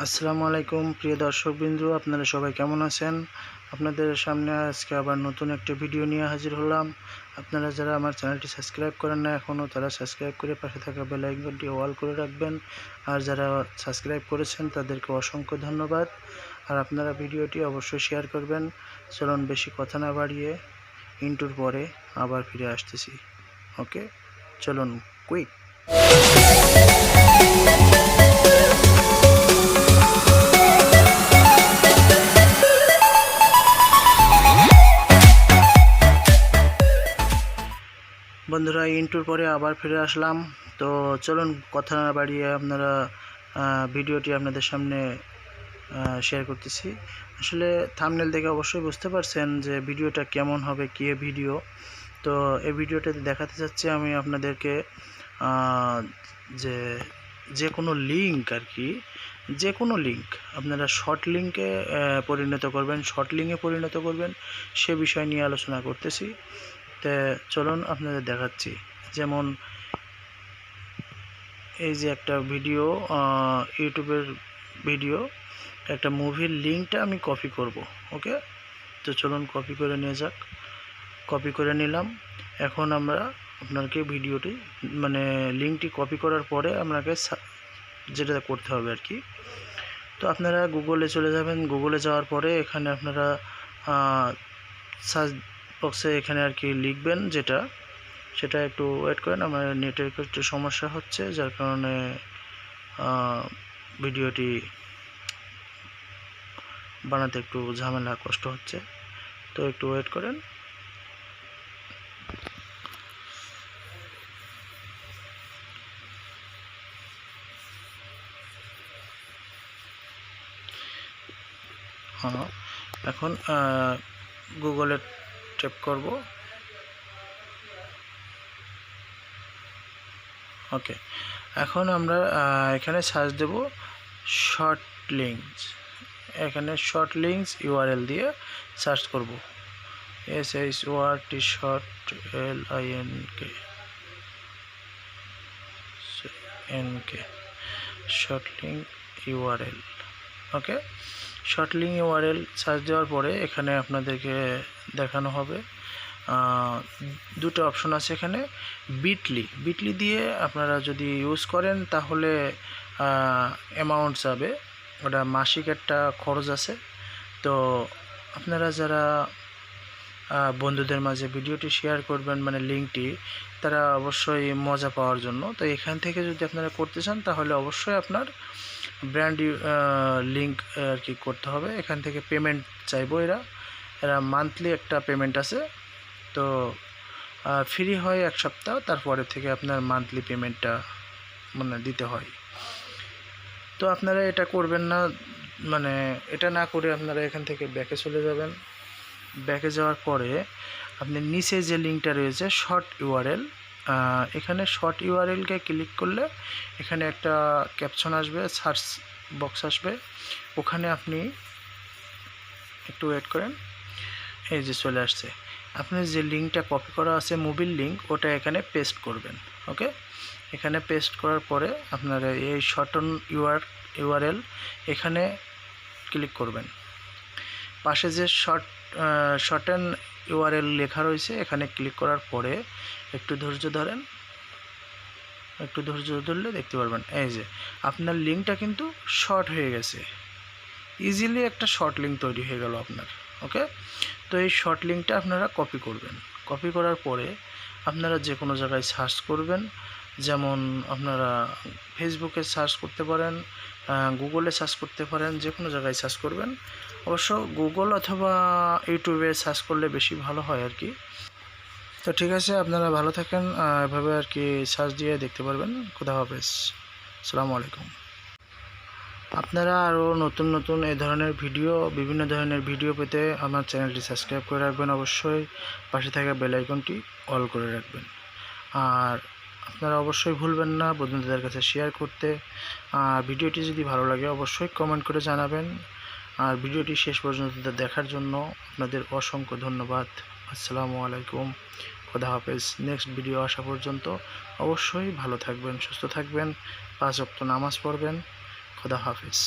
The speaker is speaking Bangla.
আসসালামু আলাইকুম প্রিয় দর্শকবৃন্দ, আপনারা সবাই কেমন আছেন? আপনাদের সামনে আজকে আবার নতুন একটা ভিডিও নিয়ে হাজির হলাম। আপনারা যারা আমার চ্যানেলটি সাবস্ক্রাইব করেন না এখনও, তারা সাবস্ক্রাইব করে পাশে থাকা বেল আইকনটি অল করে রাখবেন। আর যারা সাবস্ক্রাইব করেছেন তাদেরকে অসংখ্য ধন্যবাদ। আর আপনারা ভিডিওটি অবশ্যই শেয়ার করবেন। চলুন বেশি কথা না বাড়িয়ে ইন্টুর পরে আবার ফিরে আসতেছি। ওকে, চলুন কুইক। বন্ধুরা, ইন্টুর পরে আবার ফিরে আসলাম। তো চলুন কথা না বাড়িয়ে আপনারা ভিডিওটি আপনাদের সামনে শেয়ার করতেছি। আসলে থাম্বনেল দেখে অবশ্যই বুঝতে পারছেন যে ভিডিওটা কেমন হবে, কী ভিডিও। তো এই ভিডিওটাতে দেখাতে চাচ্ছি আমি আপনাদেরকে যে কোনো লিঙ্ক আর কি, যে কোনো লিঙ্ক আপনারা শর্ট লিঙ্কে পরিণত করবেন, সে বিষয় নিয়ে আলোচনা করতেছি। তো চলুন আপনাদের দেখাচ্ছি। যেমন এই যে একটা ভিডিও, ইউটিউবের ভিডিও, একটা মুভির লিঙ্কটা আমি কপি করব। ওকে, তো চলুন কপি করে নিয়ে যাক। কপি করে নিলাম। এখন আমরা আপনাকে ভিডিওটি লিঙ্কটি কপি করার পরে আপনাকে যেটা করতে হবে আর কি, তো আপনারা গুগলে চলে যাবেন। গুগলে যাওয়ার পরে এখানে আপনারা সার্চ বক্সে এখানে আর কি লিখবেন সেটা একটু ওয়েট করেন, আমার নেটের একটু সমস্যা হচ্ছে, যার কারণে ভিডিওটি বানাতে একটু ঝামেলা কষ্ট হচ্ছে। তো একটু ওয়েট করেন। হ্যাঁ, এখন গুগলে ট্যাপ করব। ওকে, এখন আমরা এখানে সার্চ দেব শর্ট লিঙ্কস। এখানে শর্ট লিঙ্কস ইউআরএল দিয়ে সার্চ করব। SHORT short LINK short link URL. Okay, short link URL search দেওয়ার পরে এখানে আপনাদেরকে দেখানো হবে দুটো অপশন আছে এখানে। বিটলি দিয়ে আপনারা যদি ইউজ করেন তাহলে অ্যামাউন্ট যাবে, ওটা মাসিক একটা খরচ আছে। তো আপনারা যারা বন্ধুদের মাঝে ভিডিওটি শেয়ার করবেন লিঙ্কটি, তারা অবশ্যই মজা পাওয়ার জন্য, তো এখান থেকে যদি আপনারা করতে চান তাহলে অবশ্যই আপনার ব্র্যান্ড লিঙ্ক আর কি করতে হবে। এখান থেকে পেমেন্ট চাইবো, এরা মান্থলি একটা পেমেন্ট আছে। তো ফ্রি হয় 1 সপ্তাহ, তারপরে থেকে আপনার মান্থলি পেমেন্টটা দিতে হয়। তো আপনারা এটা করবেন না, এটা না করে আপনারা এখান থেকে ব্যাকে চলে যাবেন। ব্যাকে যাওয়ার পরে আপনি নিচে যে লিঙ্কটা রয়েছে শর্ট ইউআরএল, এখানে শর্ট ইউআরএলকে ক্লিক করলে এখানে একটা ক্যাপশন আসবে, সার্চ বক্স আসবে, ওখানে আপনি একটু ওয়েট করেন। এই যে চলে আসছে। আপনি যে লিঙ্কটা কপি করা আছে মুভির লিঙ্ক, ওটা এখানে পেস্ট করবেন। ওকে, এখানে পেস্ট করার পরে আপনারা এই শর্টন ইউআরএল এখানে ক্লিক করবেন। পাশে যে শর্টেন ইউআরএল লেখা রয়েছে এখানে ক্লিক করার পরে একটু ধৈর্য ধরলে দেখতে পারবেন এই যে আপনার লিঙ্কটা কিন্তু শর্ট হয়ে গেছে। ইজিলি একটা শর্ট লিঙ্ক তৈরি হয়ে গেল আপনার। ওকে, তো এই শর্ট লিঙ্কটা আপনারা কপি করবেন। কপি করার পরে আপনারা যে কোনো জায়গায় সার্চ করবেন, যেমন আপনারা ফেসবুকে সার্চ করতে পারেন, গুগলে সার্চ করতে পারেন, যে কোনো জায়গায় সার্চ করবেন। অবশ্য গুগল অথবা ইউটিউবে সার্চ করলে বেশি ভালো হয় আর কি। তো ঠিক আছে, আপনারা ভালো থাকেন, এভাবে আর কি সার্চ দিয়ে দেখতে পারবেন। খুদা হাফেজ, আসসালামু আলাইকুম। আপনারা আরও নতুন বিভিন্ন ধরনের ভিডিও পেতে আমার চ্যানেলটি সাবস্ক্রাইব করে রাখবেন। অবশ্যই পাশে থাকা বেল আইকনটি অল করে রাখবেন। আর আপনারা অবশ্যই ভুলবেন না বন্ধুদের কাছে শেয়ার করতে। আর ভিডিওটি যদি ভালো লাগে অবশ্যই কমেন্ট করে জানাবেন। আর ভিডিওটি শেষ পর্যন্ত দেখার জন্য আপনাদের অসংখ্য ধন্যবাদ। আসসালামু আলাইকুম, খুদা হাফেজ। নেক্সট ভিডিও আসা পর্যন্ত অবশ্যই ভালো থাকবেন, সুস্থ থাকবেন, 5 ওয়াক্ত নামাজ পড়বেন। খুদা হাফেজ।